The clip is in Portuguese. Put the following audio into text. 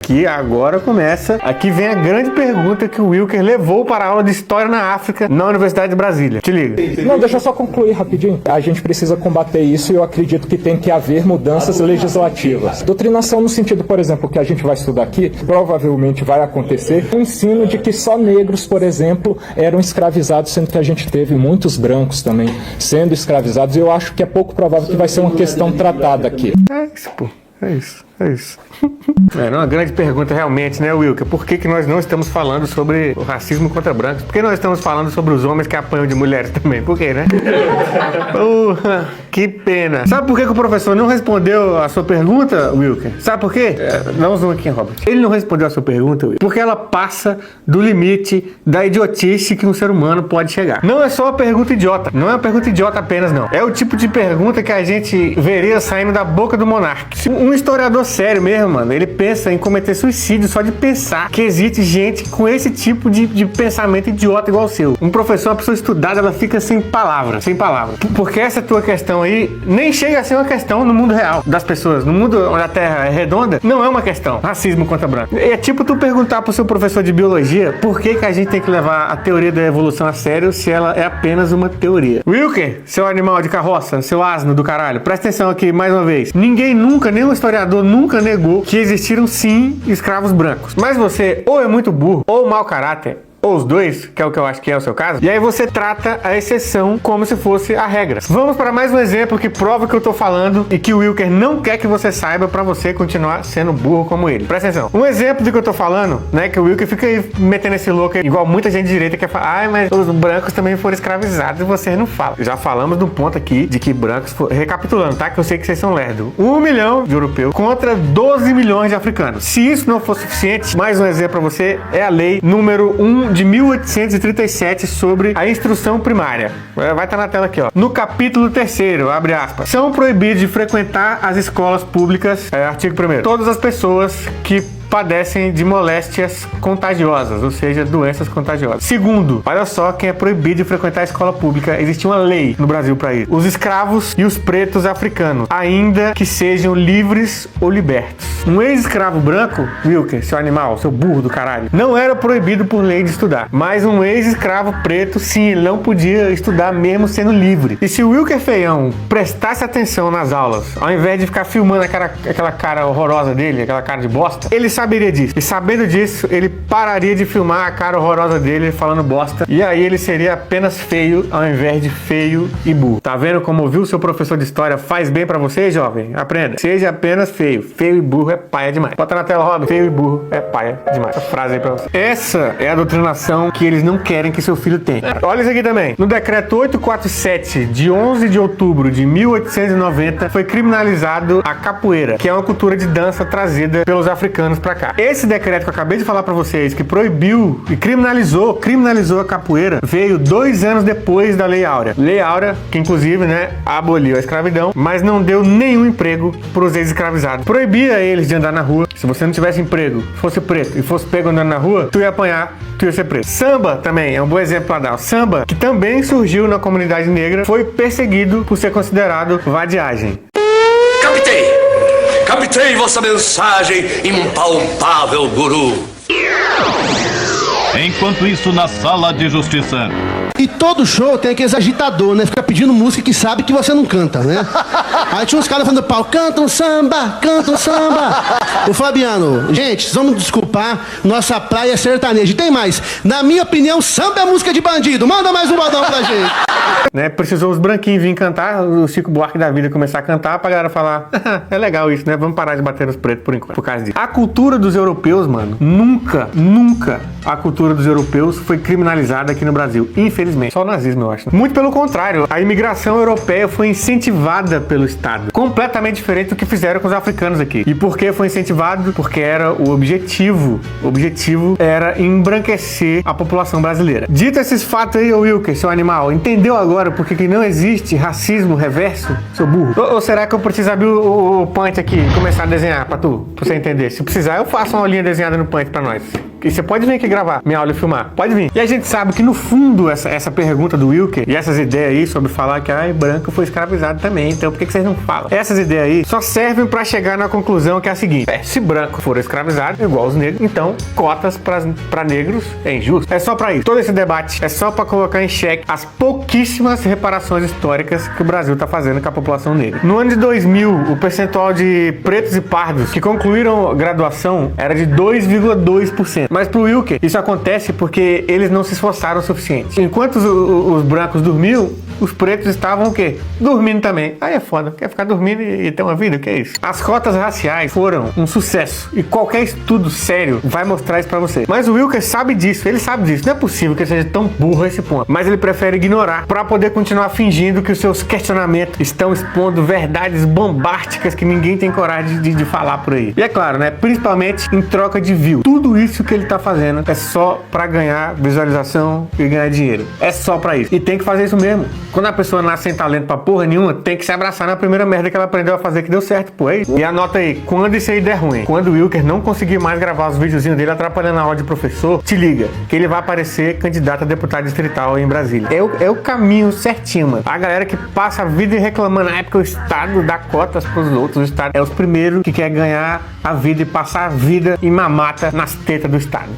Que agora começa. Aqui vem a grande pergunta que o Wilker levou para a aula de História na África na Universidade de Brasília. Te liga. Não, deixa eu só concluir rapidinho. A gente precisa combater isso e eu acredito que tem que haver mudanças legislativas. Doutrinação no sentido, por exemplo, que a gente vai estudar aqui, provavelmente vai acontecer, o ensino de que só negros, por exemplo, eram escravizados, sendo que a gente teve muitos brancos também sendo escravizados. E eu acho que é pouco provável que vai ser uma questão tratada aqui. É isso, pô. É isso. É uma grande pergunta realmente, né, Wilker? Por que nós não estamos falando sobre o racismo contra brancos? Por que nós estamos falando sobre os homens que apanham de mulheres também? Por quê, né? Que pena. Sabe por que o professor não respondeu a sua pergunta, Wilker? Sabe por quê? Não zoom aqui, Robert. Ele não respondeu a sua pergunta, Wilker, porque ela passa do limite da idiotice que um ser humano pode chegar. Não é só uma pergunta idiota. Não é uma pergunta idiota apenas, não. É o tipo de pergunta que a gente veria saindo da boca do monarca. Se um historiador sério mesmo, mano, ele pensa em cometer suicídio só de pensar que existe gente com esse tipo de pensamento idiota igual o seu. Um professor, uma pessoa estudada, ela fica sem palavras. Porque essa tua questão aí nem chega a ser uma questão no mundo real das pessoas. No mundo onde a Terra é redonda, não é uma questão. Racismo contra branco. É tipo tu perguntar pro seu professor de biologia por que a gente tem que levar a teoria da evolução a sério se ela é apenas uma teoria. Wilker, seu animal de carroça, seu asno do caralho, presta atenção aqui mais uma vez. Ninguém nunca, nenhum historiador nunca negou que existiram sim escravos brancos. Mas você ou é muito burro ou mau caráter, ou os dois, que é o que eu acho que é o seu caso, e aí você trata a exceção como se fosse a regra. Vamos para mais um exemplo que prova que eu tô falando e que o Wilker não quer que você saiba para você continuar sendo burro como ele. Presta atenção. Um exemplo do que eu tô falando, né, que o Wilker fica aí metendo esse louco aí, igual muita gente de direita que fala, mas os brancos também foram escravizados e vocês não falam. Já falamos do ponto aqui de que brancos foram... Recapitulando, tá? Que eu sei que vocês são lerdos. 1 milhão de europeus contra 12 milhões de africanos. Se isso não for suficiente, mais um exemplo para você é a lei número 1 de 1837 sobre a instrução primária. Vai estar na tela aqui, ó. No capítulo 3º, abre aspas, são proibidos de frequentar as escolas públicas, artigo 1º, todas as pessoas que padecem de moléstias contagiosas, ou seja, doenças contagiosas. Segundo, olha só quem é proibido de frequentar a escola pública. Existe uma lei no Brasil para isso. Os escravos e os pretos africanos, ainda que sejam livres ou libertos. Um ex-escravo branco, Wilker, seu animal, seu burro do caralho, não era proibido por lei de estudar. Mas um ex-escravo preto, sim, ele não podia estudar mesmo sendo livre. E se o Wilker feião prestasse atenção nas aulas, ao invés de ficar filmando aquela cara horrorosa dele, aquela cara de bosta, ele saberia disso. E sabendo disso, ele pararia de filmar a cara horrorosa dele falando bosta. E aí ele seria apenas feio ao invés de feio e burro. Tá vendo como viu seu professor de história faz bem pra você, jovem? Aprenda. Seja apenas feio. Feio e burro é paia demais. Bota na tela, Robin. Feio e burro é paia demais. Essa frase aí pra você. Essa é a doutrinação que eles não querem que seu filho tenha. Olha isso aqui também. No decreto 847 de 11 de outubro de 1890 foi criminalizado a capoeira, que é uma cultura de dança trazida pelos africanos pra cá. Esse decreto que eu acabei de falar pra vocês, que proibiu e criminalizou a capoeira, veio 2 anos depois da Lei Áurea. Lei Áurea, que inclusive, né, aboliu a escravidão, mas não deu nenhum emprego pros ex-escravizados. Proibia eles de andar na rua. Se você não tivesse emprego, fosse preto e fosse pego andando na rua, tu ia apanhar, tu ia ser preso. Samba também é um bom exemplo pra dar. O samba, que também surgiu na comunidade negra, foi perseguido por ser considerado vadiagem. Captei vossa mensagem, impalpável guru. Enquanto isso, na sala de justiça. E todo show tem aqueles agitador, né? Fica pedindo música que sabe que você não canta, né? Aí tinha uns caras falando pau, cantam samba, cantam samba. Ô Fabiano, gente, vamos desculpar, nossa praia é sertaneja. E tem mais, na minha opinião, samba é música de bandido. Manda mais um modão pra gente. Né, precisou os branquinhos virem cantar, o Chico Buarque da vida começar a cantar pra galera falar, é legal isso, né? Vamos parar de bater nos pretos por enquanto, por causa disso. A cultura dos europeus, mano, nunca a cultura dos europeus foi criminalizada aqui no Brasil, infelizmente. Só o nazismo, eu acho. Muito pelo contrário, a imigração europeia foi incentivada pelo Estado. Completamente diferente do que fizeram com os africanos aqui. E por que foi incentivado? Porque era o objetivo. O objetivo era embranquecer a população brasileira. Dito esses fatos aí, ô Wilker, seu animal, entendeu agora por que não existe racismo reverso, seu burro? Ou será que eu preciso abrir o Paint aqui e começar a desenhar pra você entender? Se precisar, eu faço uma linha desenhada no Paint pra nós. E você pode vir aqui gravar minha aula e filmar. Pode vir. E a gente sabe que no fundo essa pergunta do Wilker e essas ideias aí sobre falar que branco foi escravizado também, então por que vocês não falam? Essas ideias aí só servem pra chegar na conclusão que é a seguinte: se branco for escravizado, igual os negros, então cotas pra negros é injusto. É só pra isso. Todo esse debate é só pra colocar em xeque as pouquíssimas reparações históricas que o Brasil tá fazendo com a população negra. No ano de 2000, o percentual de pretos e pardos que concluíram graduação era de 2,2%. Mas pro Wilker, isso acontece porque eles não se esforçaram o suficiente. Enquanto os brancos dormiam, os pretos estavam o quê? Dormindo também. Aí é foda. Quer ficar dormindo e ter uma vida? O que é isso? As cotas raciais foram um sucesso. E qualquer estudo sério vai mostrar isso pra você. Mas o Wilker sabe disso. Ele sabe disso. Não é possível que ele seja tão burro a esse ponto. Mas ele prefere ignorar pra poder continuar fingindo que os seus questionamentos estão expondo verdades bombásticas que ninguém tem coragem de falar por aí. E é claro, né? Principalmente em troca de view. Tudo isso que ele tá fazendo é só pra ganhar visualização e ganhar dinheiro. É só pra isso. E tem que fazer isso mesmo. Quando a pessoa nasce sem talento pra porra nenhuma, tem que se abraçar na primeira merda que ela aprendeu a fazer que deu certo, pô. É isso. E anota aí, quando isso aí der ruim, quando o Wilker não conseguir mais gravar os videozinhos dele atrapalhando a aula de professor, te liga, que ele vai aparecer candidato a deputado distrital em Brasília. É o caminho certinho, mano. A galera que passa a vida reclamando, porque o Estado dá cotas pros outros, o Estado é os primeiros que quer ganhar a vida e passar a vida em mamata nas tetas do Estado.